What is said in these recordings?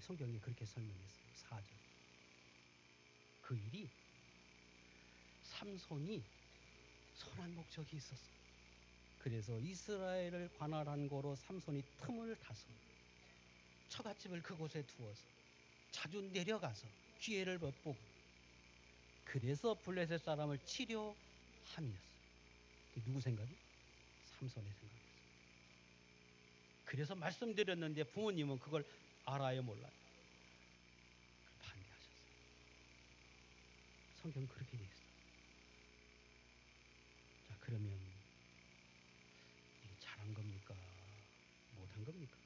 성경이 그렇게 설명했어요. 4절. 그 일이 삼손이 선한 목적이 있었어. 그래서 이스라엘을 관할한 거로 삼손이 틈을 타서 처갓집을 그곳에 두어서 자주 내려가서 기회를 엿보고 그래서 블레셋 사람을 치료함이었어. 누구 생각이? 삼손의 생각이었어. 그래서 말씀드렸는데 부모님은 그걸 알아요, 몰라요? 반대하셨어요. 성경은 그렇게 돼 있어요. 자, 그러면 잘한 겁니까? 못한 겁니까?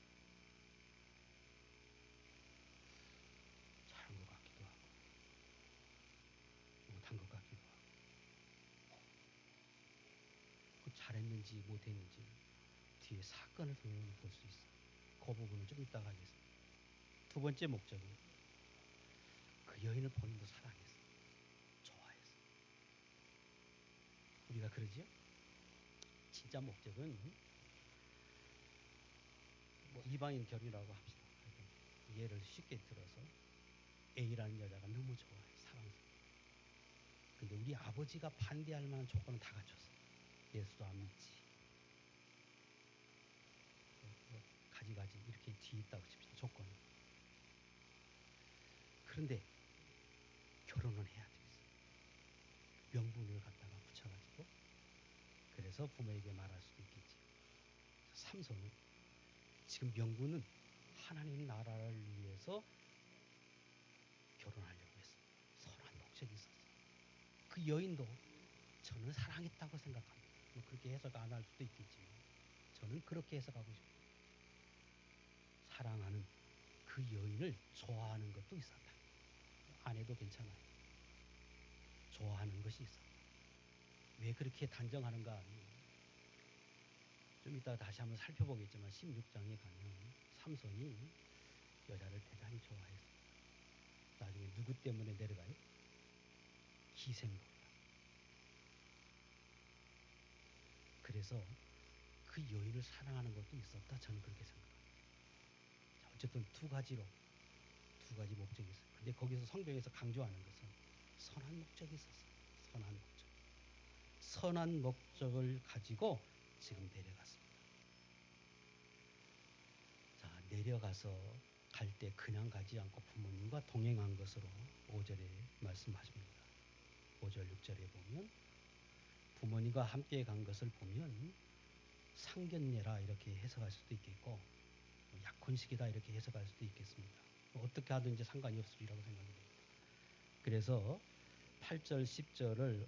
잘한 것 같기도 하고 못한 것 같기도 하고. 그 잘했는지 못했는지 뒤에 사건을 보면 볼 수 있어요. 그 부분은 좀 이따가 하겠습니다. 두 번째 목적은 그 여인을 본인도 사랑했어. 좋아했어. 우리가 그러지요? 진짜 목적은 뭐 이방인 결혼이라고 합시다. 예를 쉽게 들어서 A라는 여자가 너무 좋아해. 사랑스러워. 근데 우리 아버지가 반대할 만한 조건은 다 갖췄어. 예수도 안 믿지. 가지가지 이렇게 뒤에 있다고 칩시다. 조건은. 그런데 결혼은 해야 되겠어. 명분을 갖다가 붙여가지고 그래서 부모에게 말할 수도 있겠지. 삼손은 지금 명분은 하나님 나라를 위해서 결혼하려고 했어. 선한 목적이 있었어. 그 여인도 저는 사랑했다고 생각합니다. 뭐 그렇게 해석 안 할 수도 있겠지만 저는 그렇게 해석하고 싶어요. 사랑하는 그 여인을 좋아하는 것도 있었다. 안 해도 괜찮아요. 좋아하는 것이 있었다. 왜 그렇게 단정하는가? 좀 이따 다시 한번 살펴보겠지만 16장에 가면 삼손이 여자를 대단히 좋아했어요. 나중에 누구 때문에 내려가요? 기생놀이다. 그래서 그 여인을 사랑하는 것도 있었다. 저는 그렇게 생각합니다. 자, 어쨌든 두 가지 목적이 있어요. 근데 거기서 성경에서 강조하는 것은 선한 목적이 있었어요. 선한 목적. 선한 목적을 가지고 지금 내려갔습니다. 자, 내려가서 갈 때 그냥 가지 않고 부모님과 동행한 것으로 5절에 말씀하십니다. 5절, 6절에 보면 부모님과 함께 간 것을 보면 상견례라 이렇게 해석할 수도 있겠고 약혼식이다 이렇게 해석할 수도 있겠습니다. 어떻게 하든지 상관이 없으리라고 생각이 됩니다. 그래서 8절, 10절을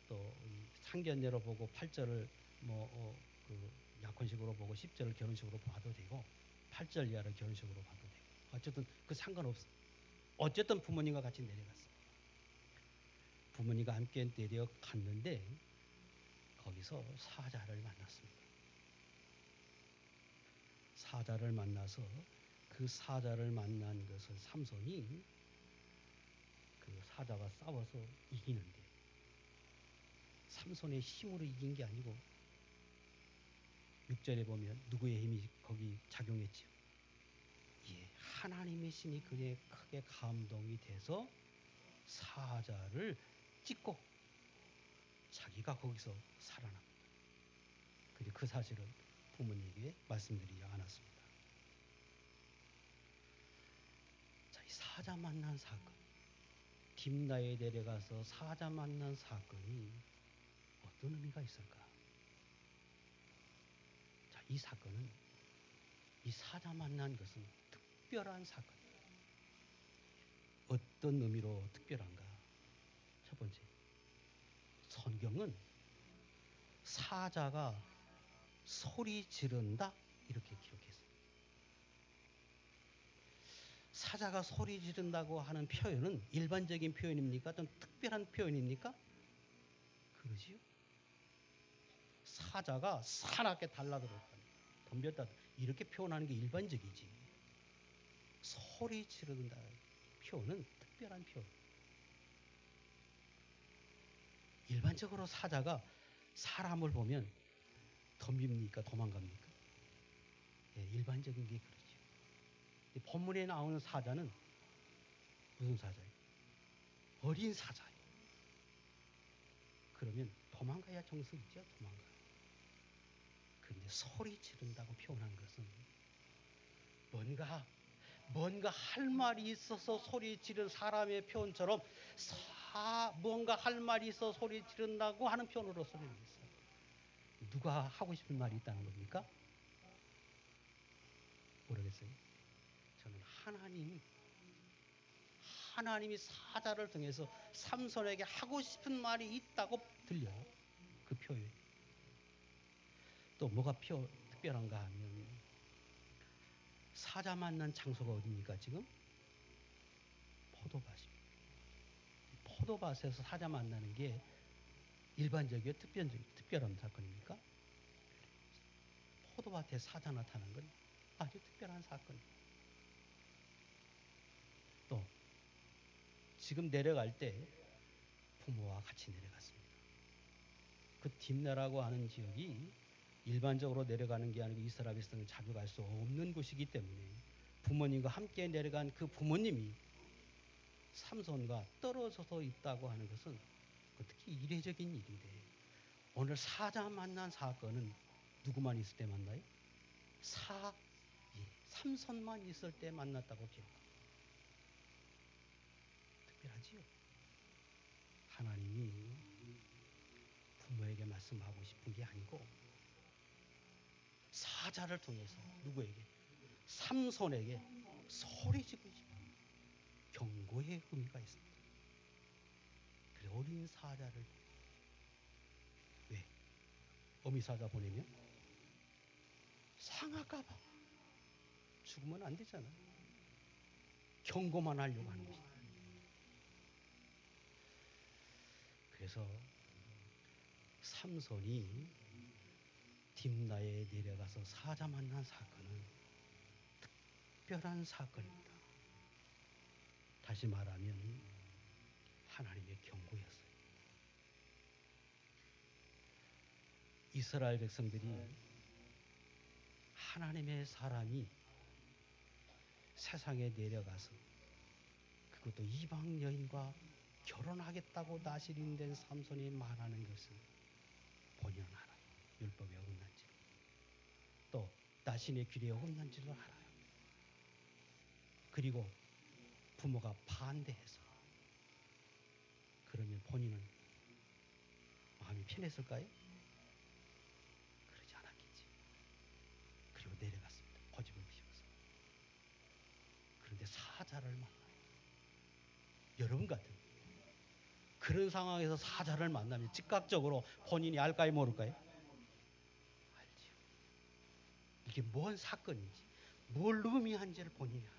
또 상견례로 보고 8절을 그 약혼식으로 보고 10절을 결혼식으로 봐도 되고 8절 이하를 결혼식으로 봐도 되고 어쨌든 그 상관없어. 어쨌든 부모님과 같이 내려갔어. 부모님과 함께 내려갔는데 거기서 사자를 만났습니다. 사자를 만나서 그 사자를 만난 것은 삼손이 그 사자와 싸워서 이기는데 삼손의 힘으로 이긴 게 아니고 6절에 보면 누구의 힘이 거기 작용했죠? 예, 하나님의 신이 그에 크게 감동이 돼서 사자를 찍고 자기가 거기서 살아납니다. 그리고 그 사실은 부모님에게 말씀드리지 않았습니다. 자, 이 사자 만난 사건, 딥나에 내려가서 사자 만난 사건이 어떤 의미가 있을까? 자, 이 사건은 이 사자 만난 것은 특별한 사건이에요. 어떤 의미로 특별한가? 첫 번째, 성경은 사자가 소리 지른다 이렇게 기록했어요. 사자가 소리 지른다고 하는 표현은 일반적인 표현입니까? 어떤 특별한 표현입니까? 그러지요. 사자가 사납게 달라들었다. 덤볐다. 이렇게 표현하는 게 일반적이지. 소리 지른다 표현은 특별한 표현. 일반적으로 사자가 사람을 보면 덤빕니까? 도망갑니까? 예, 일반적인 게 그렇죠. 이 본문에 나오는 사자는 무슨 사자예요? 어린 사자예요. 그러면 도망가야 정석이죠. 도망가. 그런데 소리 지른다고 표현한 것은 뭔가 할 말이 있어서 소리 지른 사람의 표현처럼 뭔가 할 말이 있어 소리 지른다고 하는 표현으로 소리를 냈어요. 누가 하고 싶은 말이 있다는 겁니까? 모르겠어요. 저는 하나님이 사자를 통해서 삼손에게 하고 싶은 말이 있다고 들려요. 그 표현. 또 뭐가 특별한가 하면 사자 만난 장소가 어디입니까 지금? 포도밭입니다. 포도밭에서 사자 만나는 게 일반적이고 특별한 사건입니까? 포도밭에 사자 나타난 건 아주 특별한 사건입니다. 또 지금 내려갈 때 부모와 같이 내려갔습니다. 그 딥나라고 하는 지역이 일반적으로 내려가는 게 아니고 이스라엘 백성은 자주 갈 수 없는 곳이기 때문에 부모님과 함께 내려간 그 부모님이 삼손과 떨어져서 있다고 하는 것은 특히 이례적인 일인데 오늘 사자 만난 사건은 누구만 있을 때 만나요? 삼손만 있을 때 만났다고 기록합니다. 특별하지요. 하나님이 부모에게 말씀하고 싶은 게 아니고 사자를 통해서 누구에게? 삼손에게 소리지고 경고의 의미가 있습니다. 그래 어린 사자를 왜? 어미 사자 보내면 상할까봐 죽으면 안 되잖아. 경고만 하려고 하는 것이다. 그래서 삼손이 딥나에 내려가서 사자 만난 사건은 특별한 사건입니다. 다시 말하면 하나님의 경고였어요. 이스라엘 백성들이 하나님의 사람이 세상에 내려가서 그것도 이방 여인과 결혼하겠다고 나시린된 삼손이 말하는 것은 본인은 알아요. 율법에 어긋난지 또 자신의 귀에 어긋난지도 알아요. 그리고 부모가 반대해서 그러면 본인은 마음이 편했을까요? 그러지 않았겠지. 그리고 내려갔습니다. 고집을 피워서. 그런데 사자를 만나요. 여러분 같은 그런 상황에서 사자를 만나면 즉각적으로 본인이 알까요 모를까요? 알지요. 이게 뭔 사건인지 뭘 의미한지를 본인이 알아요.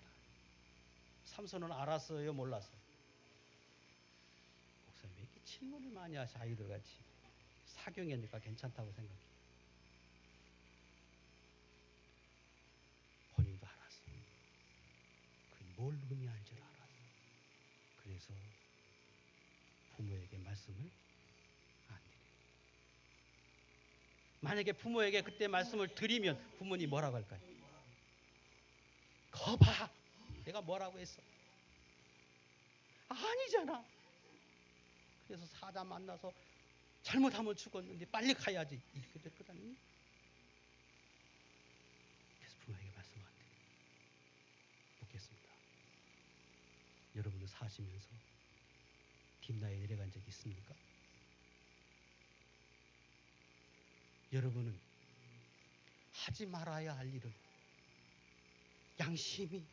삼손은 알았어요 몰랐어요? 목사님 왜 이렇게 질문을 많이 하셔 아이들같이. 사경이니까 괜찮다고 생각해요. 본인도 알았어요. 그게 뭘 의미한지를 알았어요. 그래서 부모에게 말씀을 안 드려요. 만약에 부모에게 그때 말씀을 드리면 부모님이 뭐라고 할까요? 거봐 내가 뭐라고 했어? 아니잖아. 그래서 사자 만나서 잘못하면 죽었는데 빨리 가야지 이렇게 될 것 아니니? 그래서 부모에게 말씀 안 드려요. 묻겠습니다. 여러분은 사시면서 딥나에 내려간 적이 있습니까? 여러분은 하지 말아야 할 일을 양심이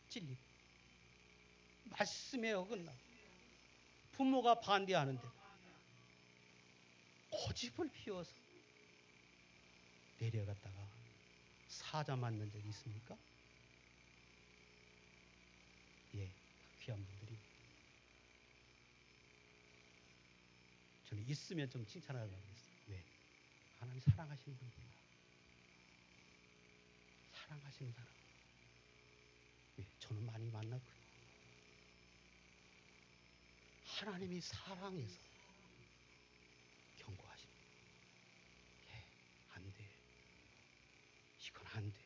찔리고 말씀에 어긋나고 부모가 반대하는데 고집을 피워서 내려갔다가 사자 맞는 적이 있습니까? 예, 귀한 분들이 저는 있으면 좀 칭찬하려고 했어요. 왜? 하나님 사랑하시는 분이구나. 사랑하시는 사람. 예, 저는 많이 만났거든요. 하나님이 사랑해서 경고하십니다. 예, 안 돼. 이건 안 돼.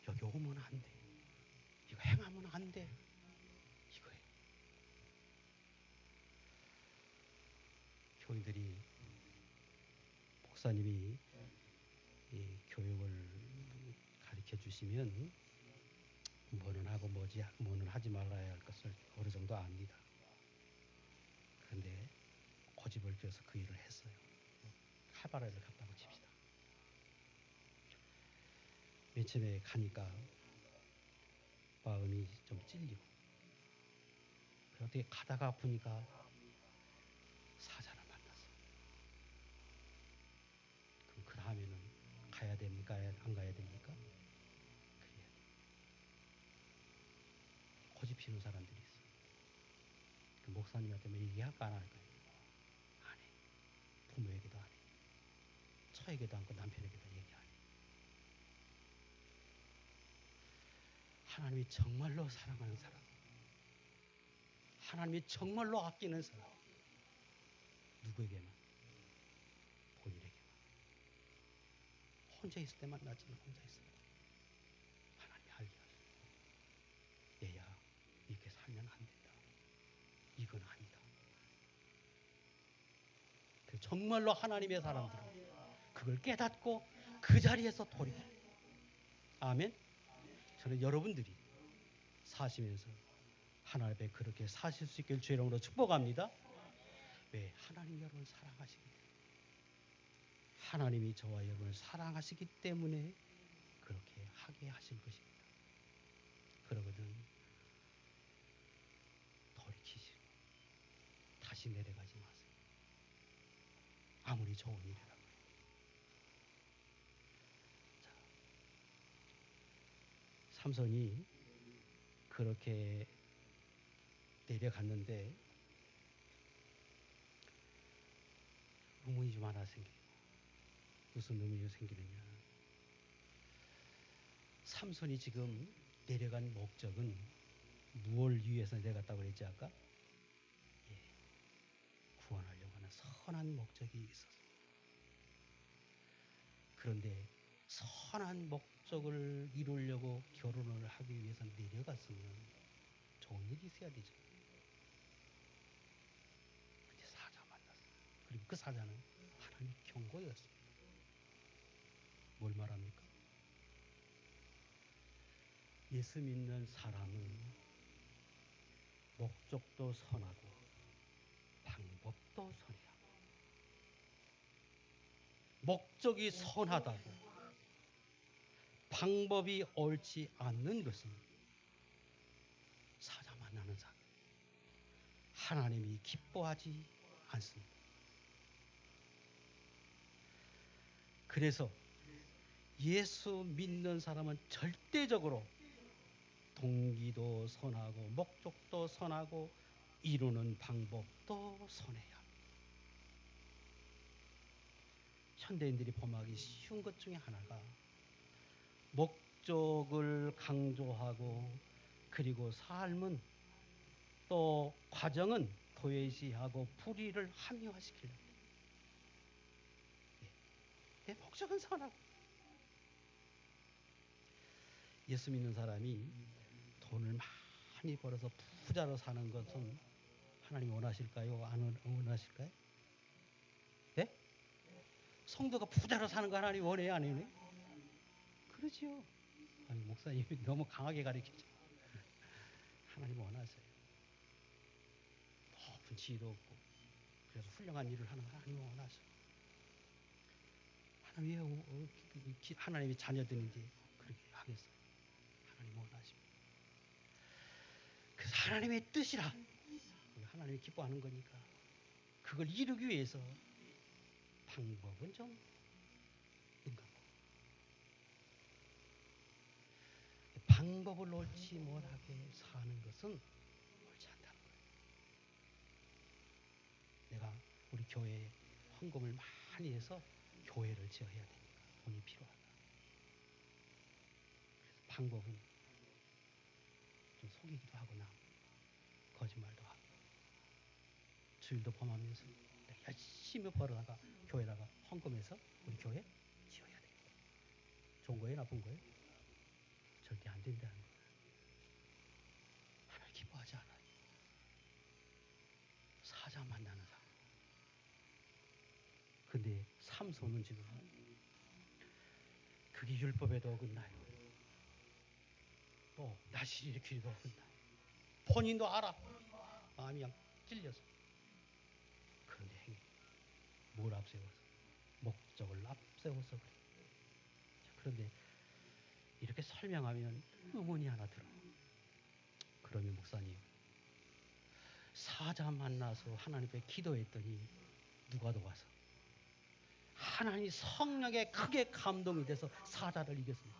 여기 먹으면 안 돼. 이거 행하면 안 돼. 이거예요. 교인들이 목사님이 이 교육을 가르쳐 주시면 뭐는 하고 뭐는 하지 말아야 할 것을 어느 정도 압니다. 그런데 고집을 펴서 그 일을 했어요. 칼바람을 갔다고 칩시다. 맨 처음에 가니까 마음이 좀 찔리고 어떻게 가다가 보니까 사자를 만났어요. 그럼 그 다음에는 가야 됩니까? 안 가야 됩니까? 그래야 돼. 고집 피는 사람들이 있어요. 그 목사님한테 뭐 얘기할까 안 할까요? 안 해. 부모에게도 안 해. 처에게도 않고 남편에게도 얘기 안 해. 하나님이 정말로 사랑하는 사람, 하나님이 정말로 아끼는 사람, 누구에게만? 본인에게만. 혼자 있을 때 만났지만 혼자 있을 때 하나님이 알게 하시고, 얘야 이렇게 살면 안 된다. 이건 아니다. 정말로 하나님의 사람들은 그걸 깨닫고 그 자리에서 돌이켜. 아멘. 저는 여러분들이 사시면서 하나님 앞에 그렇게 사실 수 있길 주의 이름으로 축복합니다. 왜? 하나님 여러분을 사랑하시기 때문에. 하나님이 저와 여러분을 사랑하시기 때문에 그렇게 하게 하신 것입니다. 그러거든 돌이키시고 다시 내려가지 마세요. 아무리 좋은 일이라고. 자, 삼손이 그렇게 내려갔는데 의문이 좀 하나 생겨요. 무슨 의문이 생기느냐. 삼손이 지금 내려간 목적은 무엇을 위해서 내려갔다고 그랬지 아까? 예, 구원하려고 하는 선한 목적이 있었습니다. 그런데 선한 목적을 이루려고 결혼을 하기 위해서 내려갔으면 좋은 일이 있어야 되죠. 근데 사자 만났어요. 그리고 그 사자는 하나님의 경고였습니다. 뭘 말합니까? 예수 믿는 사람은 목적도 선하고 방법도 선해야 합니다. 목적이 선하다고 방법이 옳지 않는 것은 사자 만나는 사람. 하나님이 기뻐하지 않습니다. 그래서 예수 믿는 사람은 절대적으로 동기도 선하고 목적도 선하고 이루는 방법도 선해야 합니다. 현대인들이 범하기 쉬운 것 중에 하나가 목적을 강조하고 그리고 삶은 또 과정은 도외시하고 불의를 합리화시키려고 해요. 내 목적은 선하고 예수 믿는 사람이 돈을 많이 벌어서 부자로 사는 것은 하나님 원하실까요? 안 원하실까요? 네? 성도가 부자로 사는 거 하나님 원해요? 안 원해요? 그러지요. 아니, 목사님이 너무 강하게 가르치죠. 하나님 원하세요. 높은 지위도 없고 그래서 훌륭한 일을 하는 하나님 원하세요. 하나님 왜 하나님이 자녀들인지 그렇게 하겠어요? 하나님 원하십니다. 그래서 하나님의 뜻이라 하나님이 기뻐하는 거니까 그걸 이루기 위해서 방법은 좀 인간고 방법을 옳지 못하게 사는 것은 옳지 않다는 거예요. 내가 우리 교회에 헌금을 많이 해서 교회를 지어야 되니까 돈이 필요하다. 그래서 방법은 좀 속이기도 하고 거짓말도 하고 주일도 범하면서 열심히 벌어다가 교회다가 헌금해서 우리 교회 지어야 되겠다. 좋은 거예요? 나쁜 거예요? 절대 근데 삼손은 지금 그게 율법에도 어긋나요. 또 나시리 길도 어긋나요. 본인도 알아. 마음이 그냥 찔려서. 그런데 행위 뭘 앞세워서? 목적을 앞세워서 그래. 그런데 이렇게 설명하면 의문이 하나 들어요. 그러면 목사님, 사자 만나서 하나님 앞에 기도했더니 누가 도와서? 하나님 성령에 크게 감동이 돼서 사자를 이겼습니다.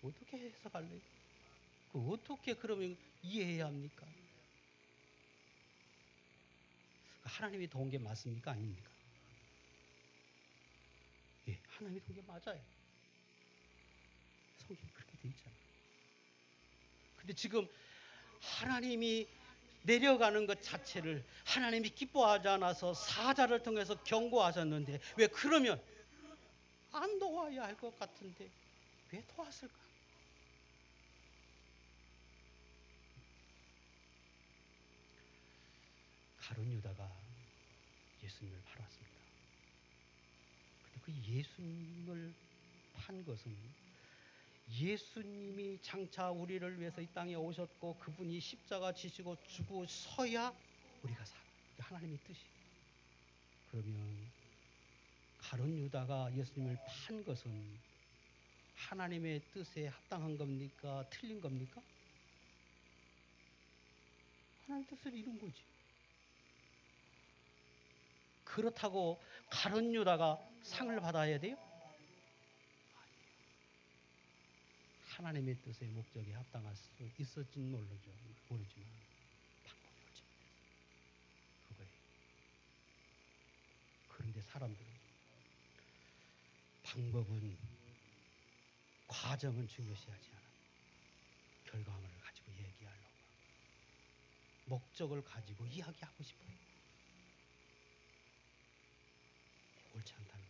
어떻게 해석할래요? 어떻게 그러면 이해해야 합니까? 하나님이 도운 게 맞습니까? 아닙니까? 예, 하나님이 도운 게 맞아요. 성경에 그렇게 돼 있잖아요. 근데 지금 하나님이 내려가는 것 자체를 하나님이 기뻐하지 않아서 사자를 통해서 경고하셨는데 왜 그러면 안 도와야 할 것 같은데 왜 도왔을까? 가룟 유다가 예수님을 팔았습니다. 근데 그 예수님을 판 것은 예수님이 장차 우리를 위해서 이 땅에 오셨고 그분이 십자가 지시고 죽으셔야 우리가 살아. 하나님의 뜻이. 그러면 가룟 유다가 예수님을 판 것은 하나님의 뜻에 합당한 겁니까? 틀린 겁니까? 하나님의 뜻을 이룬 거지. 그렇다고 가룟 유다가 상을 받아야 돼요? 하나님의 뜻의 목적에 합당할 수 있을지는 모르지만 방법이 옳지 못해서 그거예요. 그런데 사람들은 방법은 과정은 중요시하지 않아. 결과물을 가지고 얘기하려고 하고 목적을 가지고 이야기하고 싶어요. 옳지 않다는 거예요.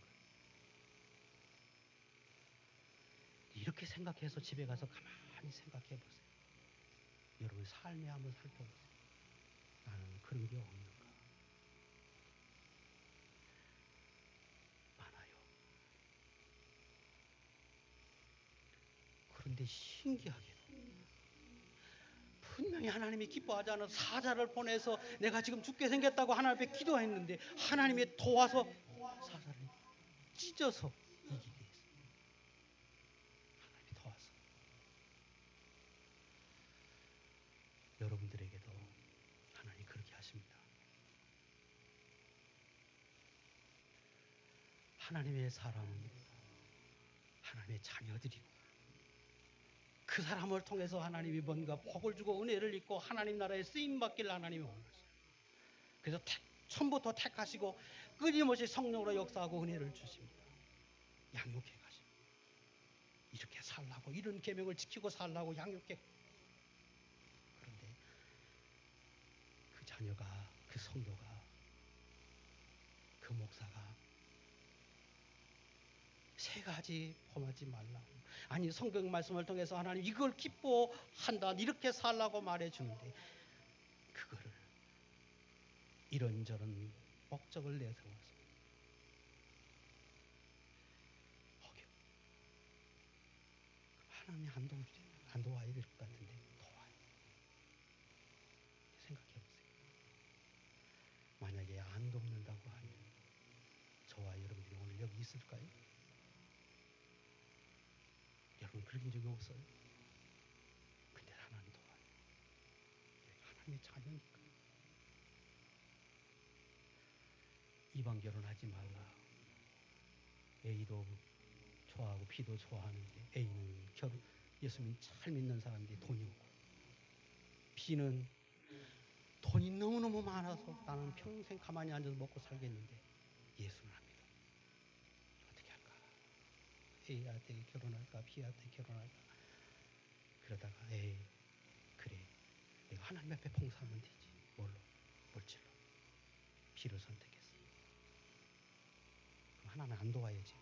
이렇게 생각해서 집에 가서 가만히 생각해 보세요. 여러분 삶에 한번 살펴보세요. 나는 그런 게 없는가? 많아요. 그런데 신기하게도 분명히 하나님이 기뻐하지 않아서 사자를 보내서 내가 지금 죽게 생겼다고 하나님 앞에 기도했는데 하나님이 도와서 사자를 찢어서 이기게 했어요. 하나님이 도와서. 여러분들에게도 하나님이 그렇게 하십니다. 하나님의 사람은 하나님의 자녀들이고 그 사람을 통해서 하나님이 뭔가 복을 주고 은혜를 입고 하나님 나라에 쓰임받기를 하나님이 원하시죠. 그래서 처음부터 택하시고 끊임없이 성령으로 역사하고 은혜를 주십니다. 양육해 가십니다. 이렇게 살라고 이런 계명을 지키고 살라고 양육해. 그런데 그 자녀가 그 성도가 그 목사가 세 가지 범하지 말라. 아니 성경 말씀을 통해서 하나님 이걸 기뻐한다 이렇게 살라고 말해주는데 그거를 이런저런 목적을 내세워서 어겨. 하나님이 안 도와야 될 것 같은데 도와요. 생각해 보세요. 만약에 안 돕는다고 하면 저와 여러분들이 오늘 여기 있을까요? 여러분 그런 적이 없어요? 근데 하나님 도와요. 하나님의 자녀니까. 이방 결혼하지 말라. A도 좋아하고 B도 좋아하는데 A는 예수님 잘 믿는 사람인데 돈이 없고 B는 돈이 너무너무 많아서 나는 평생 가만히 앉아서 먹고 살겠는데 예수는 안 믿어. 어떻게 할까? A한테 결혼할까? B한테 결혼할까? 그러다가 에이 그래 내가 하나님 앞에 봉사하면 되지. 뭘로? 물질로. B를 선택했어. 그럼 하나는 안 도와야지.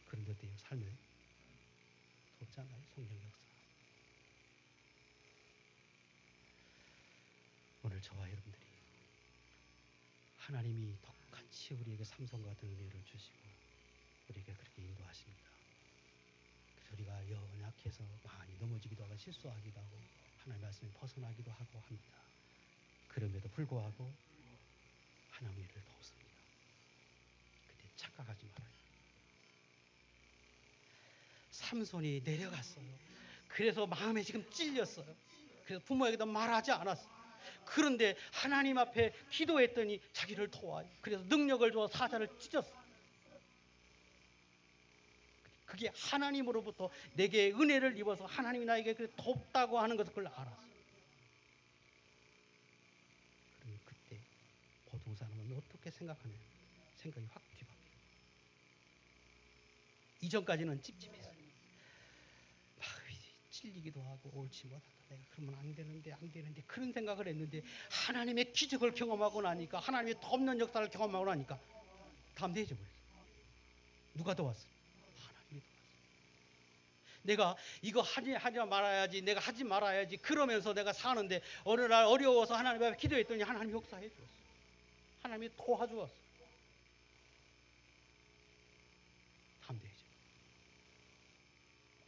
그런데 어때요? 삶에 돕잖아요. 성령 역사. 오늘 저와 여러분들이 하나님이 같이 우리에게 삼손 같은 은혜를 주시고 우리에게 그렇게 인도하십니다. 그래서 우리가 연약해서 많이 넘어지기도 하고 실수하기도 하고 하나님의 말씀에 벗어나기도 하고 합니다. 그럼에도 불구하고 하나님의 일을 돕습니다. 그때 착각하지 말아요. 삼손이 내려갔어요. 그래서 마음에 지금 찔렸어요. 그래서 부모에게도 말하지 않았어요. 그런데 하나님 앞에 기도했더니 자기를 도와요. 그래서 능력을 주어 사자를 찢었어요. 그게 하나님으로부터 내게 은혜를 입어서 하나님이 나에게 돕다고 하는 것을 그걸 알았어요. 그럼 그때 보통 사람은 어떻게 생각하냐? 생각이 확 뒤바뀌어요. 이전까지는 찝찝했어요. 막 찔리기도 하고 옳지 못하다. 내가 그러면 안 되는데 그런 생각을 했는데 하나님의 기적을 경험하고 나니까 하나님의 돕는 역사를 경험하고 나니까 담대해져 버렸어요. 누가 도왔어요? 하나님이 도왔어요. 내가 이거 하지 말아야지, 내가 하지 말아야지 그러면서 내가 사는데 어느 날 어려워서 하나님 앞에 기도했더니 하나님이 역사해 주었어요. 하나님이 도와주었어요. 담대해져.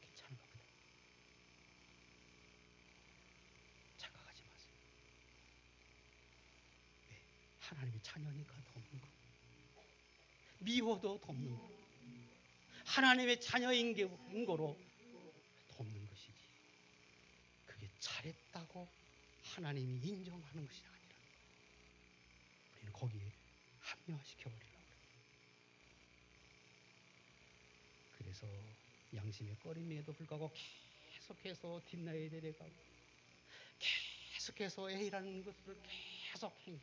괜찮은 겁니다. 착각하지 마세요. 왜? 하나님의 자녀니까 돕는 거. 미워도 돕는 거. 하나님의 자녀인 거로 돕는 것이지. 그게 잘했다고 하나님이 인정하는 것이 아니라 우리는 거기에 합리화시켜버리려고 그래요. 그래서 양심의 꺼림에도 불구하고 계속해서 딥나에 내려가고 계속해서 A라는 것을 계속 행해.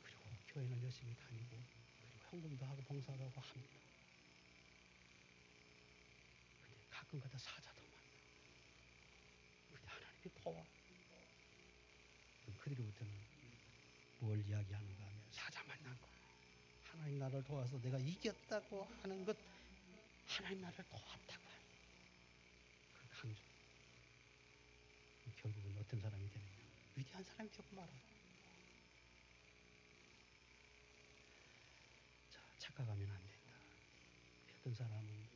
그리고 교회는 열심히 다니고 그리고 헌금도 하고 봉사도 하고 합니다. 근데 가끔가다 사자도 만나. 근데 하나님이 도와. 그들부터는 뭘 이야기하는가 하면 사자 만난 거. 하나님 나를 도와서 내가 이겼다고 하는 것, 하나님 나를 도왔다고 하는 그 강조. 결국은 어떤 사람이 되느냐? 위대한 사람이 되고 말아요. 자, 착각하면 안 된다. 어떤 사람은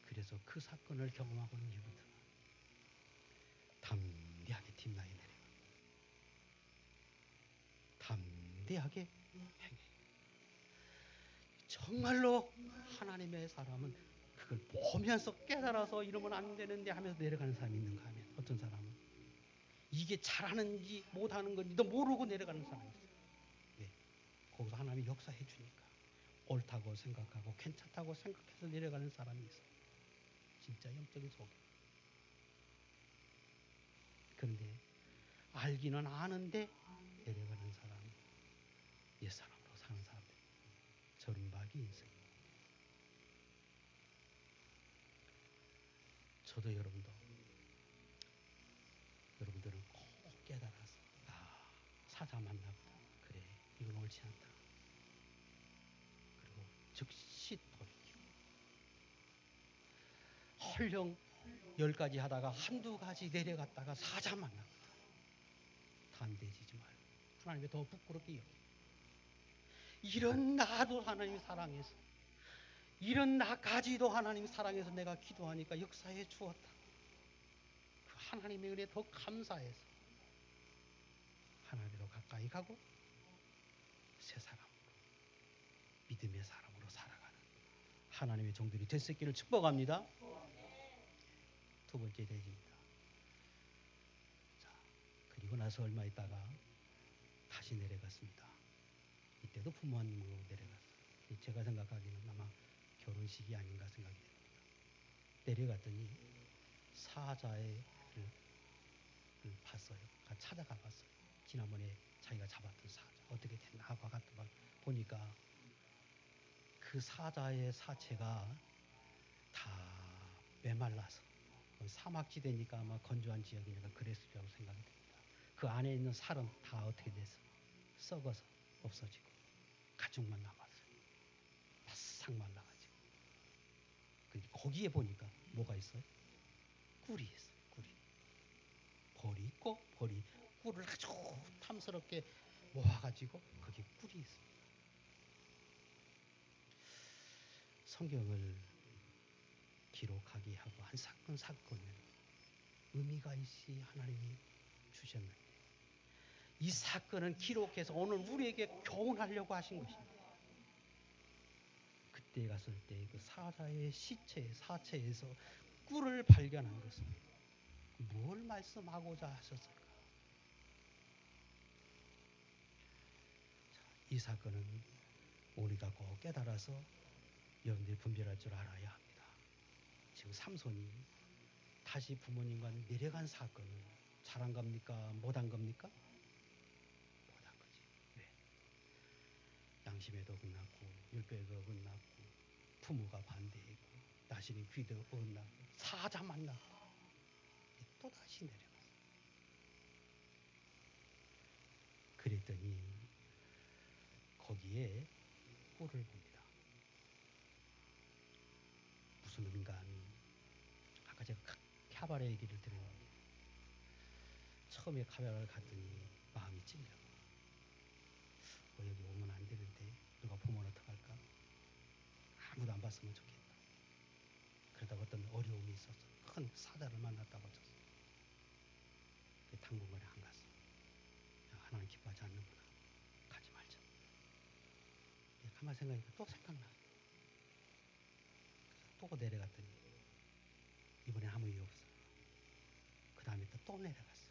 그래서 그 사건을 경험하고 는 이후부터 담대하게 딥나에 내려가. 담대하게 행해. 정말로 하나님의 사람은 그걸 보면서 깨달아서 이러면 안 되는데 하면서 내려가는 사람이 있는가 하면 어떤 사람은 이게 잘하는지 못하는 건지도 모르고 내려가는 사람이 있어요. 왜? 거기서 하나님이 역사해 주니까 옳다고 생각하고 괜찮다고 생각해서 내려가는 사람이 있어요. 진짜 영적인 소개. 그런데 알기는 아는데 내려가는 사람이 옛사람으로 사는 사람들. 저른박이 인생. 저도 여러분들은 꼭 깨달아서 사자 만나보다 그래 이건 옳지 않다. 그리고 즉시 돌이키고 헐령 10가지 하다가 한두 가지 내려갔다가 사자 만나보다 담대해지지 말고 하나님이 더 부끄럽게 여기. 이런 나도 하나님이 사랑해서 이런 나까지도 하나님이 사랑해서 내가 기도하니까 역사해 주었다. 그 하나님의 은혜에 더 감사해서 하나님으로 가까이 가고 새 사람으로 믿음의 사람으로 살아가는 하나님의 종들이 될 수 있기를 축복합니다. 두 번째 대지입니다. 자, 그리고 나서 얼마 있다가 다시 내려갔습니다. 이때도 부모님으로 내려갔어요. 제가 생각하기에는 아마 결혼식이 아닌가 생각이 됩니다. 내려갔더니 사자의 를 봤어요. 찾아가 봤어요. 지난번에 자기가 잡았던 사자 어떻게 됐나 하고 갔더니 보니까 그 사자의 사체가 다 메말라서 사막지대니까 아마 건조한 지역이니까 그랬을 거라고 생각이 됩니다. 그 안에 있는 살은 다 어떻게 됐어? 썩어서 없어지고 가죽만 남았어요. 바싹 말라가지고. 거기에 보니까 뭐가 있어요? 꿀이 있어요. 꿀이. 벌이 있고 벌이 꿀을 아주 탐스럽게 모아가지고 거기 꿀이 있습니다. 성경을 기록하게 하고 한 사건 사건은 의미가 있이 하나님이 주셨는데 이 사건은 기록해서 오늘 우리에게 교훈하려고 하신 것입니다. 그때 갔을 때 그 사자의 사체에서 꿀을 발견한 것은 뭘 말씀하고자 하셨을까? 이 사건은 우리가 꼭 깨달아서 여러분들이 분별할 줄 알아야 합니다. 지금 삼손이 다시 부모님과 내려간 사건은 잘한 겁니까? 못한 겁니까? 못한 거지. 왜? 양심에도 어긋났고 율법에도 어긋났고 부모가 반대했고 자신이 귀도 어긋나고 사자 만나고 또다시 내려갔어. 그랬더니 거기에 꿀을 봅니다. 무슨 의미인가 하면 아까 제가 카바레 얘기를 드렸는데 처음에 카바레를 갔더니 마음이 찔려. 여기 오면 안 되는데 누가 보면 어떡할까? 아무도 안 봤으면 좋겠다. 그러다가 어떤 어려움이 있어서 큰 사자를 만났다고 하셨어. 당분간에 안 갔어. 하나님 기뻐하지 않는구나. 가지 말자. 가만히 생각하니까 또 생각나. 또 내려갔더니 이번엔 아무 이유 없어. 그 다음에 또 내려갔어.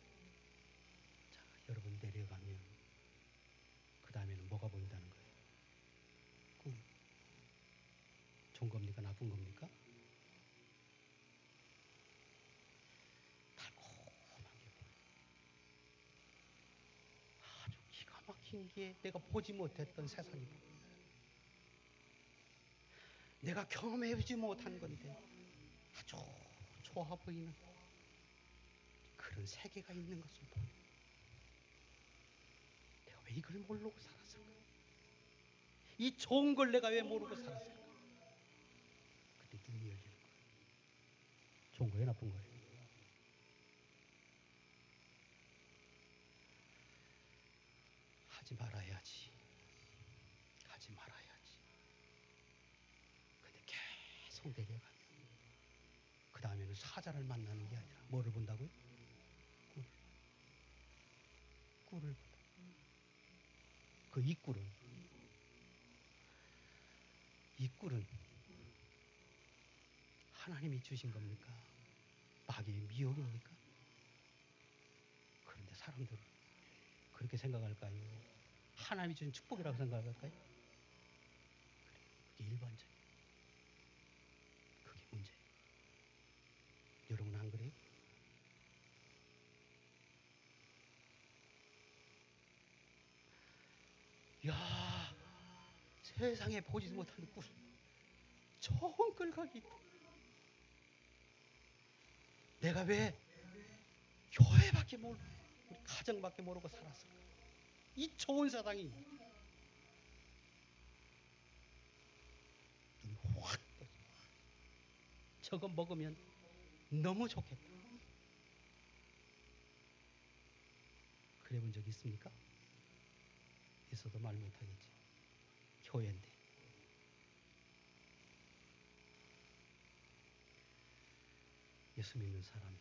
자, 여러분 내려가면 그 다음에는 뭐가 보인다는 거예요? 꿀. 좋은 겁니까? 나쁜 겁니까? 달콤한 게 보여. 아주 기가 막힌 게 내가 보지 못했던 세상이 보여. 내가 경험해보지 못한 건데 아주 좋아 보이는 그런 세계가 있는 것을 보여. 내가 왜 이걸 모르고 살았을까? 이 좋은 걸 내가 왜 모르고 살았을까? 그때 눈이 열리는 거예요. 좋은 거예요? 나쁜 거예요? 하지 말아야지. 하지 말아야지. 근데 계속 내려가면 그 다음에는 사자를 만나는 게 아니라 뭐를 본다고요? 꿀을 본다. 그 이 꿀은 하나님이 주신 겁니까? 마귀의 미혹입니까? 그런데 사람들은 그렇게 생각할까요? 하나님이 주신 축복이라고 생각할까요? 그게 일반적이에요. 그게 문제예요. 여러분 안 그래요? 야, 세상에 보지도 못한 꿀, 좋은 꿀 거기 있다. 내가 왜 교회밖에 모르고 우리 가정밖에 모르고 살았을까? 이 좋은 세상이 확 떠져. 저거 먹으면 너무 좋겠다. 그래 본 적 있습니까? 있어도 말 못하겠지. 교회인데. 예수 믿는 사람이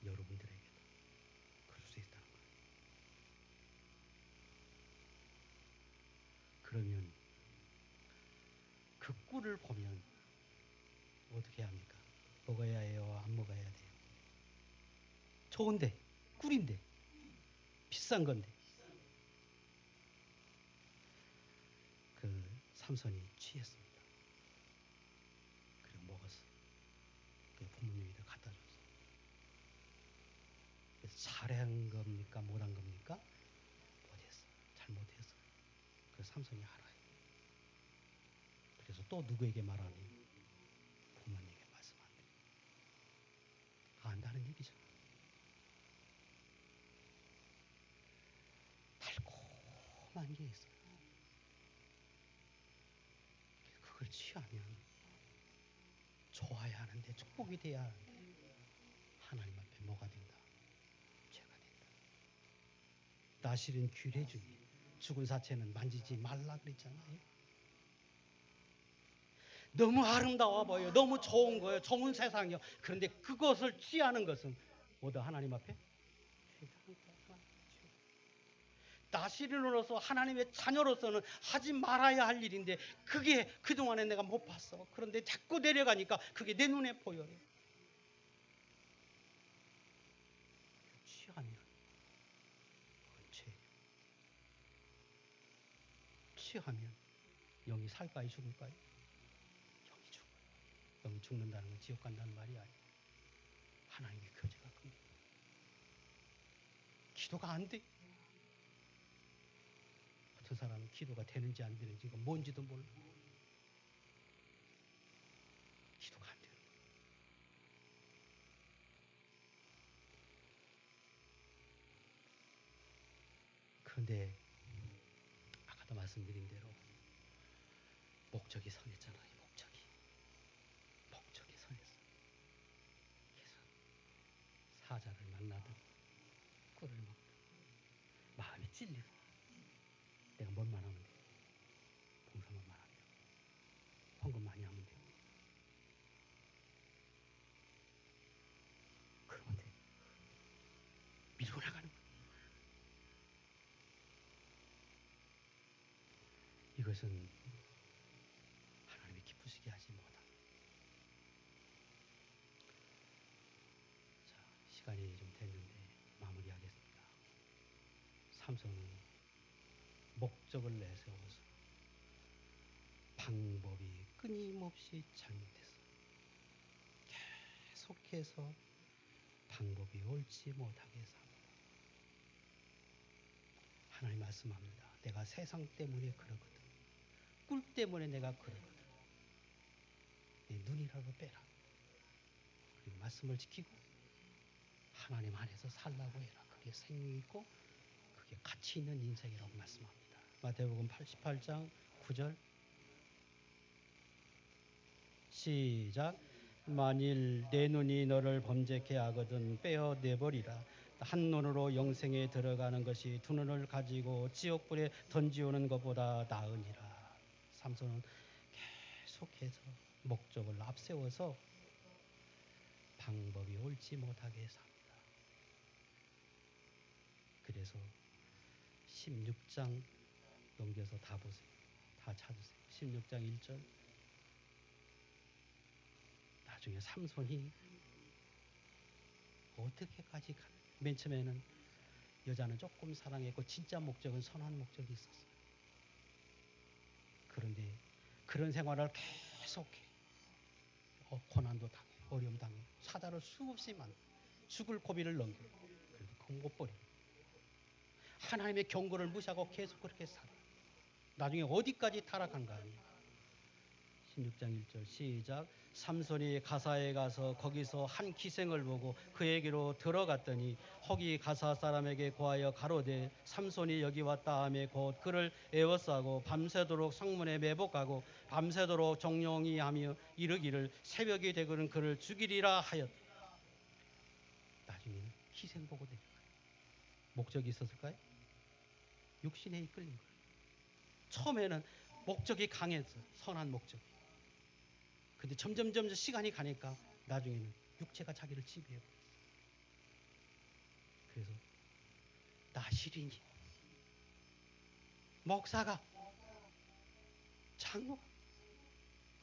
여러분들에게도 그럴 수 있다는 거예요. 그러면 그 꿀을 보면 어떻게 합니까? 먹어야 해요? 안 먹어야 돼요? 좋은데, 꿀인데, 비싼 건데. 그 삼손이 취했습니다. 그리고 먹었어. 그 부모님이 다 갖다 줬어. 그래서 잘한 겁니까? 못한 겁니까? 못했어. 잘못했어. 그 삼손이 알아요. 그래서 또 누구에게 말하니? 부모님에게 말씀 안 돼. 안다는 얘기죠. 달콤한 게 있어요. 그걸 취하면 좋아야 하는데 축복이 돼야 하는데 하나님 앞에 뭐가 된다? 죄가 된다. 나실은 규례 중에 죽은 사체는 만지지 말라 그랬잖아요. 너무 아름다워 보여요. 너무 좋은 거예요. 좋은 세상이요. 그런데 그것을 취하는 것은 모두 하나님 앞에 나시린으로서 하나님의 자녀로서는 하지 말아야 할 일인데 그게 그동안에 내가 못 봤어. 그런데 자꾸 내려가니까 그게 내 눈에 보여요. 취하면 그건 죄예요. 취하면 영이 살까요 죽을까요? 영이 죽어요. 영이 죽는다는 건 지옥 간다는 말이 아니에요. 하나님의 교제가 큽니다. 기도가 안 돼. 어떤 사람은 기도가 되는지 안 되는지 이거 뭔지도 몰라. 기도가 안 돼요. 그런데 아까도 말씀드린 대로 목적이 선했잖아요. 목적이 선했어. 그래서 사자를 만나든 꿀을 먹든 마음이 찔리고 내가 뭔만 하면 돼. 봉사만 하면 돼. 헌금 많이 하면 돼. 그러면 돼. 밀고 나가는 거야. 이것은 하나님이 기쁘시게 하지 못한. 자, 시간이 좀 됐는데 마무리하겠습니다. 삼손은 목적을 내세워서 방법이 끊임없이 잘못됐어. 계속해서 방법이 옳지 못하게 삽니다. 하나님 말씀합니다. 내가 세상 때문에 그러거든. 꿀 때문에 내가 그러거든. 내 눈이라도 빼라. 그리고 말씀을 지키고 하나님 안에서 살라고 해라. 그게 생명이 있고 그게 가치 있는 인생이라고 말씀합니다. 마태복음 88장 9절 시작. 만일 내 눈이 너를 범죄케 하거든 빼어내버리라. 한 눈으로 영생에 들어가는 것이 두 눈을 가지고 지옥불에 던지오는 것보다 나으니라. 삼손은 계속해서 목적을 앞세워서 방법이 옳지 못하게 삽니다. 그래서 16장 넘겨서 다 보세요. 다 찾으세요. 16장 1절 나중에 삼손이 어떻게까지 가는 맨 처음에는 여자는 조금 사랑했고 진짜 목적은 선한 목적이 있었어요. 그런데 그런 생활을 계속해. 고난도 당해, 어려움 당해, 사자를 수없이 만나, 죽을 고비를 넘겨. 그래도 그건 못 버려. 하나님의 경고를 무시하고 계속 그렇게 살아. 나중에 어디까지 타락한가 아니에요. 16장 1절 시작. 삼손이 가사에 가서 거기서 한 기생을 보고 그에게로 들어갔더니 허기 가사 사람에게 고하여 가로되 삼손이 여기 왔다 하며 곧 그를 애워싸고 밤새도록 성문에 매복하고 밤새도록 정령이 하며 이르기를 새벽이 되거든 그를 죽이리라 하였다. 나중에는 기생 보고 내려가요. 목적이 있었을까요? 육신에 이끌린 거예요. 처음에는 목적이 강했어. 선한 목적이. 근데 점점 시간이 가니까 나중에는 육체가 자기를 지배해버렸어. 그래서 나시린이 목사가 장로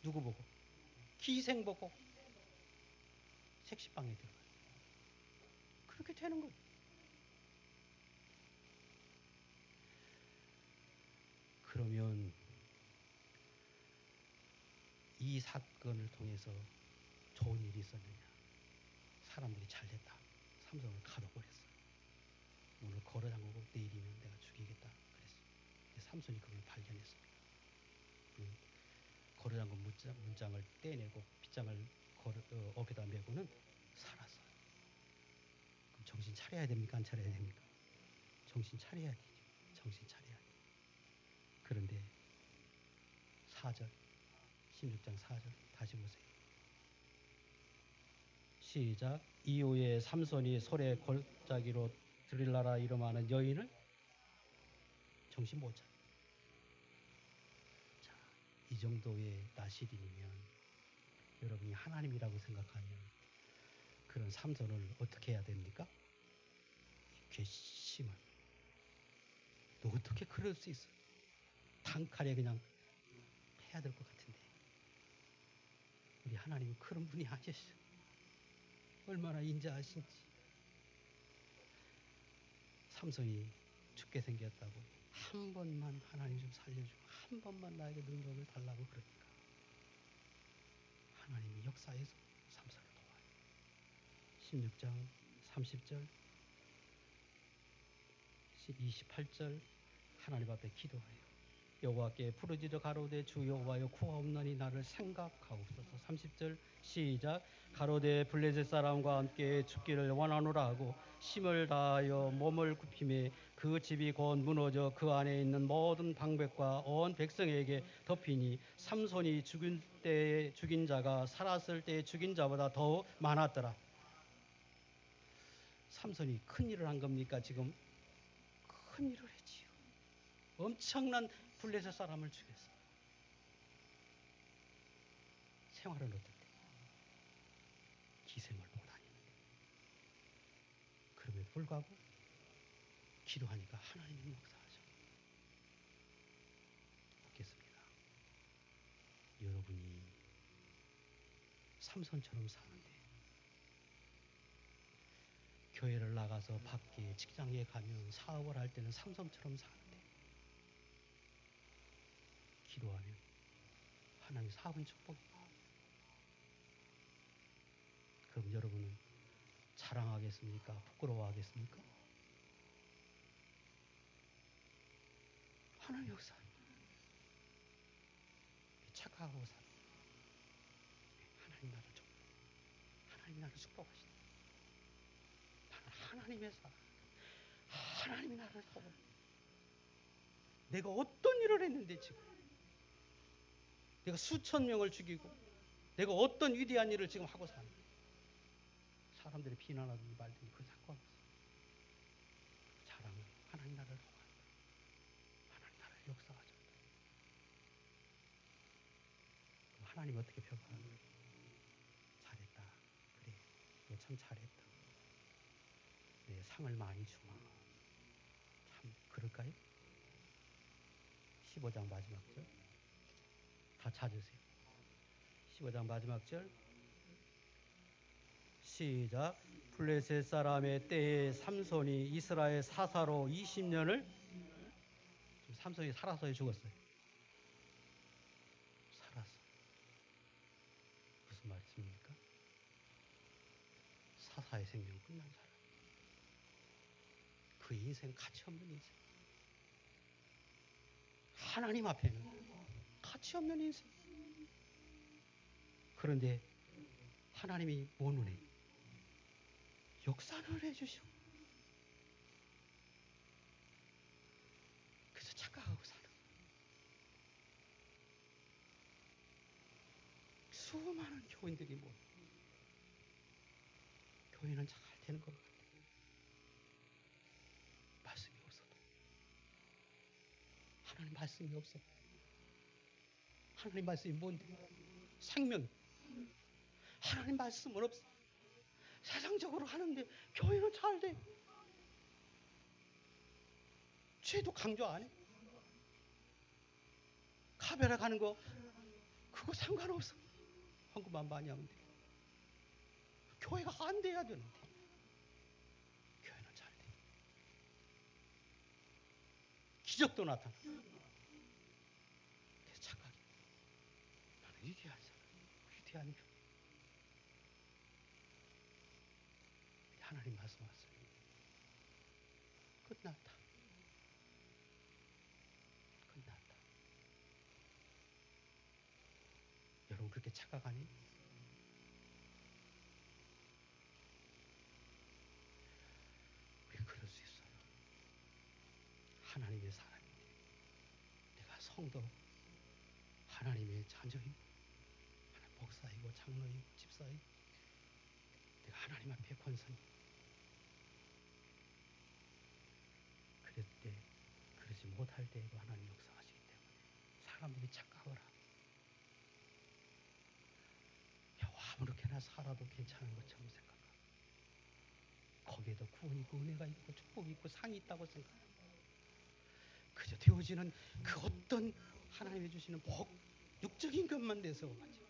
누구 보고 기생 보고 색시방에 들어가요. 그렇게 되는 거예요. 그러면 이 사건을 통해서 좋은 일이 있었느냐? 사람들이 잘됐다. 삼손을 가둬버렸어요. 오늘 걸어 잠그고 내일이면 내가 죽이겠다. 그랬어요. 삼손이 그걸 발견했습니다. 걸어 잠근 문장을 떼내고 빗장을 어깨다 메고는 살았어요. 그럼 정신 차려야 됩니까? 안 차려야 됩니까? 정신 차려야 되죠. 정신 차려야 돼요. 그런데 4절 16장 4절 다시 보세요. 시작. 이후에 삼손이 솔의 골짜기로 들일라라 이름하는 여인을 정신 못 차려. 자, 이 정도의 나실인이면 여러분이 하나님이라고 생각하면 그런 삼손을 어떻게 해야 됩니까? 괘씸을. 너 어떻게 그럴 수 있어? 단칼에 그냥 해야 될 것 같은데. 우리 하나님은 그런 분이 아니시죠. 얼마나 인자하신지. 삼손이 죽게 생겼다고 한 번만 하나님 좀 살려주고 한 번만 나에게 능력을 달라고 그러니까 하나님이 역사에서 삼손을 도와요. 16장 30절 28절 하나님 앞에 기도해요. 여호와께 부르짖어 가로되 주 여호와여 구하옵나니 나를 생각하옵소서. 30절 시작. 가로되 블레셋 사람과 함께 죽기를 원하노라 하고 힘을 다하여 몸을 굽히매 그 집이 곧 무너져 그 안에 있는 모든 방백과 온 백성에게 덮이니 삼손이 죽은 때에 죽인 자가 살았을 때에 죽인 자보다 더 많았더라. 삼손이 큰 일을 한 겁니까? 지금 큰 일을 했지요. 엄청난 블레셋 사람을 죽였어요. 생활은 어떤데? 기생을 못하니는데. 그럼에도 불구하고 기도하니까 하나님이 역사하셔. 묻겠습니다. 여러분이 삼손처럼 사는데 교회를 나가서 밖에 직장에 가면 사업을 할 때는 삼손처럼 사는데 기도하면 하나님 사업은 축복이고 그럼 여러분은 자랑하겠습니까? 부끄러워하겠습니까? 하나님 역사 착각하고 살아. 하나님 나를 축복. 하나님 나를 축복하시다. 나는 하나님의 사람. 하나님이 나를 도와. 내가 어떤 일을 했는데 지금 내가 수천 명을 죽이고 내가 어떤 위대한 일을 지금 하고 사는 거야. 사람들이 비난하든지 말든지 그 상관없어. 자랑은 하나님 나라를 도와한다. 하나님 나라를 역사하자. 그럼 하나님 어떻게 평가하는 거야? 잘했다. 그래. 너 참 잘했다. 내 상을 많이 주마. 참 그럴까요? 15장 마지막 절. 다 찾으세요. 15장 마지막 절. 시작. 블레셋 사람의 때에 삼손이 이스라엘 사사로 20년을 삼손이 살아서 죽었어요. 살았어. 무슨 말씀입니까? 사사의 생명 끝난 사람. 그 인생 가치 없는 인생. 하나님 앞에는 가치 없는 인생. 그런데 하나님이 뭐 눈에 역사를 해주시고 그래서 착각하고 사는 수많은 교인들이 뭐 교회는 잘 되는 것 같아요. 말씀이 없어도 하나님 말씀이 없어. 하나님 말씀이 뭔데? 생명. 하나님 말씀은 없어. 세상적으로 하는데 교회는 잘 돼. 죄도 강조 안 해. 카베라 가는 거 그거 상관없어. 헌금만 많이 하면 돼. 교회가 안 돼야 되는데 교회는 잘 돼. 기적도 나타나. 그래서 착각해. 나는 위대한 사람, 위대한 교회. 하나님 말씀하세요. 끝났다. 끝났다. 여러분 그렇게 착각하니? 우리 그럴 수 있어요. 하나님의 사람인데 내가 성도 하나님의 자녀이고 하나님 목사이고 장로이고 집사이고 내가 하나님 앞에 권선이 그럴 때 그렇지 그러지 못할 때에도 하나님 역사하시기 때문에 사람들이 착각을 하고 아무렇게나 살아도 괜찮은 것처럼 생각하고 거기에도 구원이 있고 은혜가 있고 축복이 있고 상이 있다고 생각하고 그저 되어지는 그 어떤 하나님이 주시는 복 육적인 것만 돼서 가지고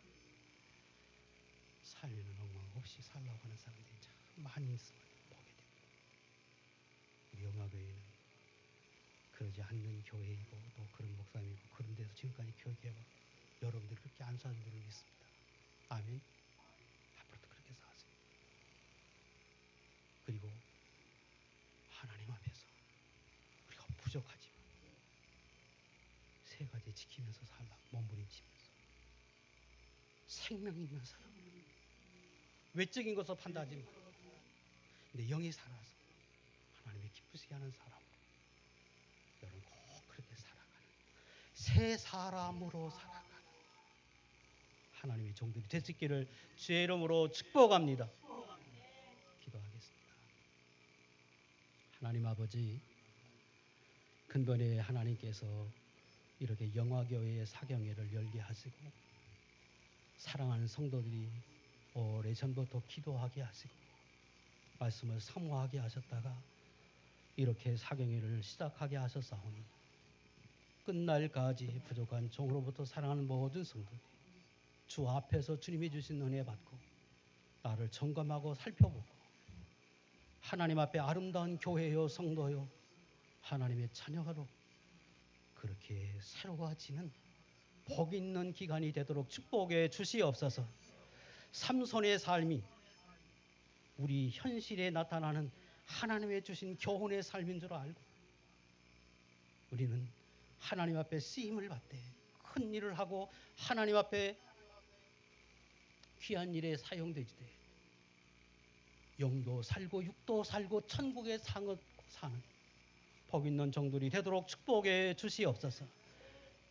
살려는 엉망 없이 살라고 하는 사람들이 참 많이 있어요. 보게 됩니다. 우리 영화교회는 그러지 않는 교회이고 또 그런 목사님이고 그런 데서 지금까지 교육해와 여러분들이 그렇게 안 사는 줄을 믿습니다. 아멘. 앞으로도 그렇게 사세요. 그리고 하나님 앞에서 우리가 부족하지만 세 가지 지키면서 살라 몸부림치면서 생명 있는 사람 외적인 것을 판단하지 말고 내 영이 살아서 하나님의 기쁘시게 하는 사람으로 여러분 꼭 그렇게 살아가는 새 사람으로 살아가는 하나님의 종들이 될 수 있기를 주의 이름으로 축복합니다. 기도하겠습니다. 하나님 아버지 근본에 하나님께서 이렇게 영화교회의 사경회를 열게 하시고 사랑하는 성도들이 오래전부터 기도하게 하시고 말씀을 사모하게 하셨다가 이렇게 사경회를 시작하게 하셨사오니 끝날까지 부족한 종으로부터 사랑하는 모든 성도들이 주 앞에서 주님이 주신 은혜 받고 나를 점검하고 살펴보고 하나님 앞에 아름다운 교회요 성도요 하나님의 자녀로 그렇게 새로워지는 복 있는 기간이 되도록 축복해 주시옵소서. 삼손의 삶이 우리 현실에 나타나는 하나님의 주신 교훈의 삶인 줄 알고 우리는 하나님 앞에 쓰임을 받되 큰 일을 하고 하나님 앞에 귀한 일에 사용되지되 영도 살고 육도 살고 천국에 사는 복 있는 종들이 되도록 축복해 주시옵소서.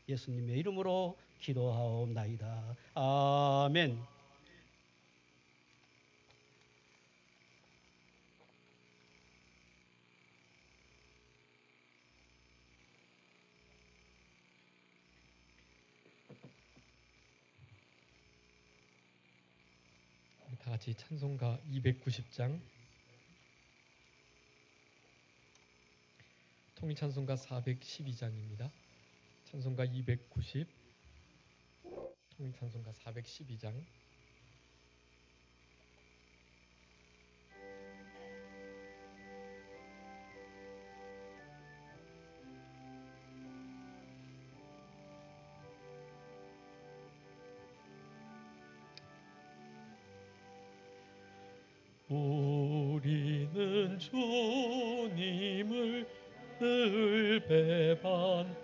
예수님의 이름으로 기도하옵나이다. 아멘. 다 같이 찬송가 290장, 통일찬송가 412장입니다. 찬송가 290, 통일찬송가 412장. 우리는 주님을 늘 배반하나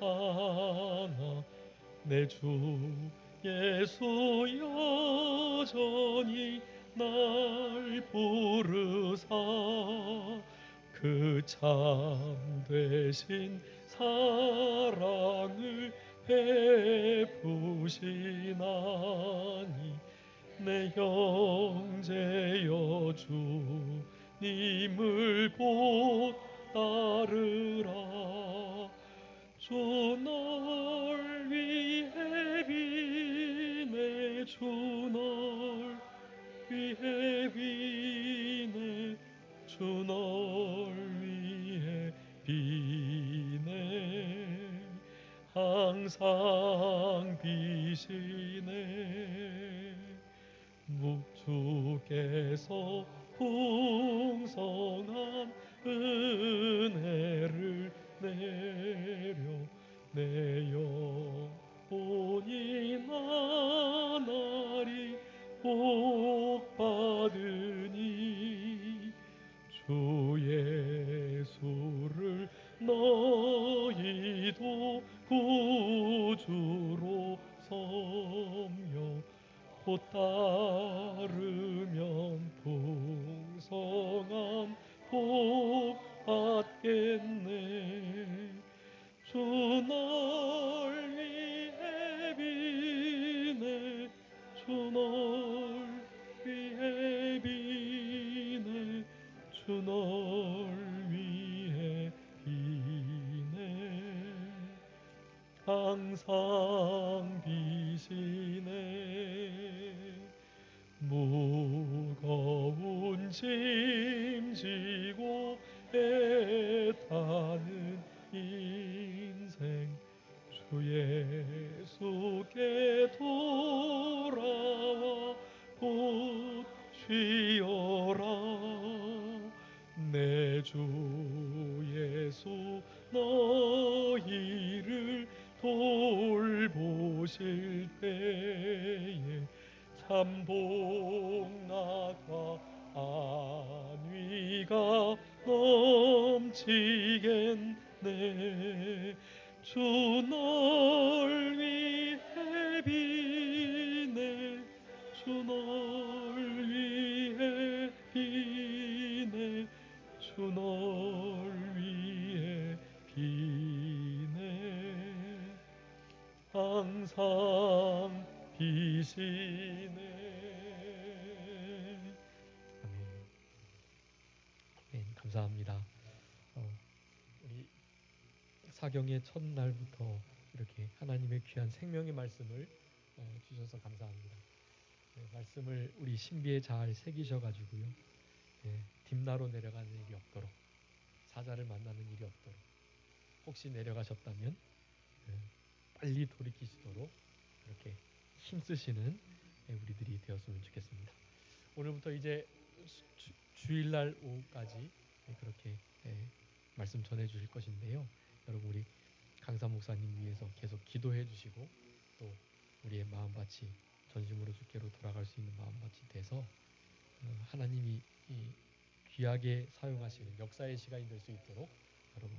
내 주 예수 여전히 날 부르사 그 참되신 사랑을 베푸시나니 내 형제여 주님을 곧 따르라. 주 널 위해 비네 주 널 위해 비네 주 널 위해 비네 항상 비시네. 주께서 풍성한 은혜를 내려 내 영혼이 나날이 복 받으니 주 예수를 너희도 구주로 섬겨 곧 따르면 풍성한 복 받겠네. 주 널 위해 비네 주 널 항상 비시네 무거운 짐 지고 애타는 인생 주 예수께 돌아와 곧 쉬어라 내 주 예수 너희를 돌보실 때에 참 복락과 안위가 넘치겠네 주 널 위해 비네 주 널 위해 비네 주 널 위해 비네 항상 비시네 아멘. 아멘. 감사합니다. 우리 사경의 첫날부터 이렇게 하나님의 귀한 생명의 말씀을 주셔서 감사합니다. 말씀을 우리 신비에 잘 새기셔가지고요. 딥나로 내려가는 일이 없도록 사자를 만나는 일이 없도록 혹시 내려가셨다면 빨리 돌이키시도록 그렇게 힘쓰시는 우리들이 되었으면 좋겠습니다. 오늘부터 이제 주일날 오후까지 그렇게 말씀 전해 주실 것인데요. 여러분 우리 강사 목사님 위해서 계속 기도해 주시고 또 우리의 마음밭이 전심으로 주께로 돌아갈 수 있는 마음밭이 돼서 하나님이 귀하게 사용하시는 역사의 시간이 될 수 있도록 여러분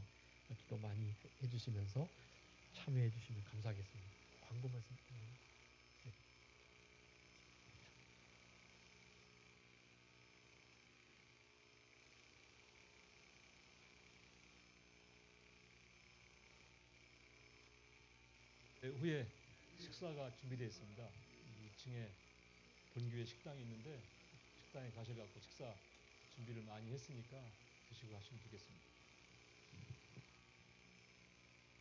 기도 많이 해주시면서 참여해 주시면 감사하겠습니다. 광고 말씀. 네. 후에 식사가 준비되어 있습니다. 2층에 본교회 식당이 있는데 식당에 가셔갖고 식사 준비를 많이 했으니까 드시고 가시면 되겠습니다.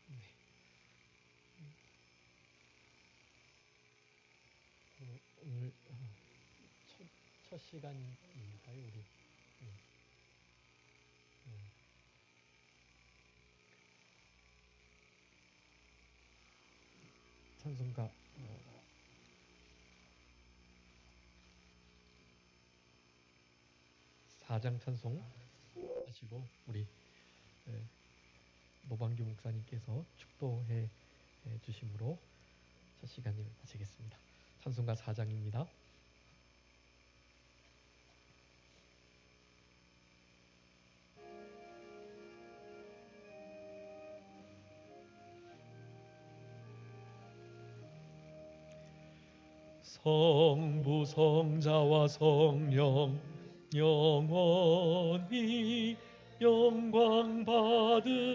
네. 오늘 첫 시간이니까요. 우리 찬송가 4장 찬송 하시고 우리 노방규 목사님께서 축도해 주심으로 첫 시간을 마치겠습니다. 찬송가 4장입니다. 성부 성자와 성령 영원히 영광 받으옵소서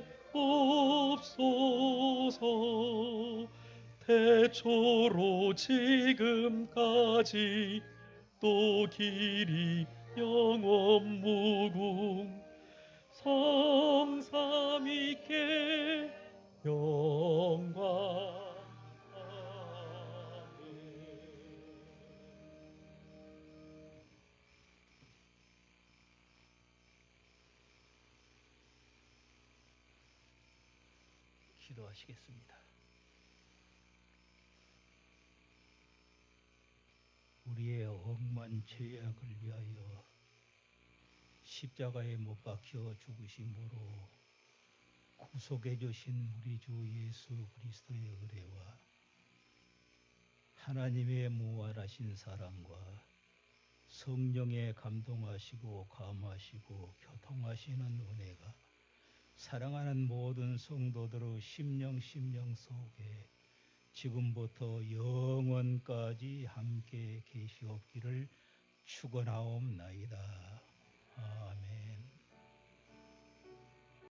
태초로 지금까지 또 길이 영원 무궁 성삼위께 영광 기도하시겠습니다. 우리의 억만 죄악을 위하여 십자가에 못 박혀 죽으심으로 구속해 주신 우리 주 예수 그리스도의 은혜와 하나님의 무한하신 사랑과 성령의 감동하시고 감하시고 교통하시는 은혜가 사랑하는 모든 성도들의 심령 속에 지금부터 영원까지 함께 계시옵기를 축원하옵나이다. 아멘.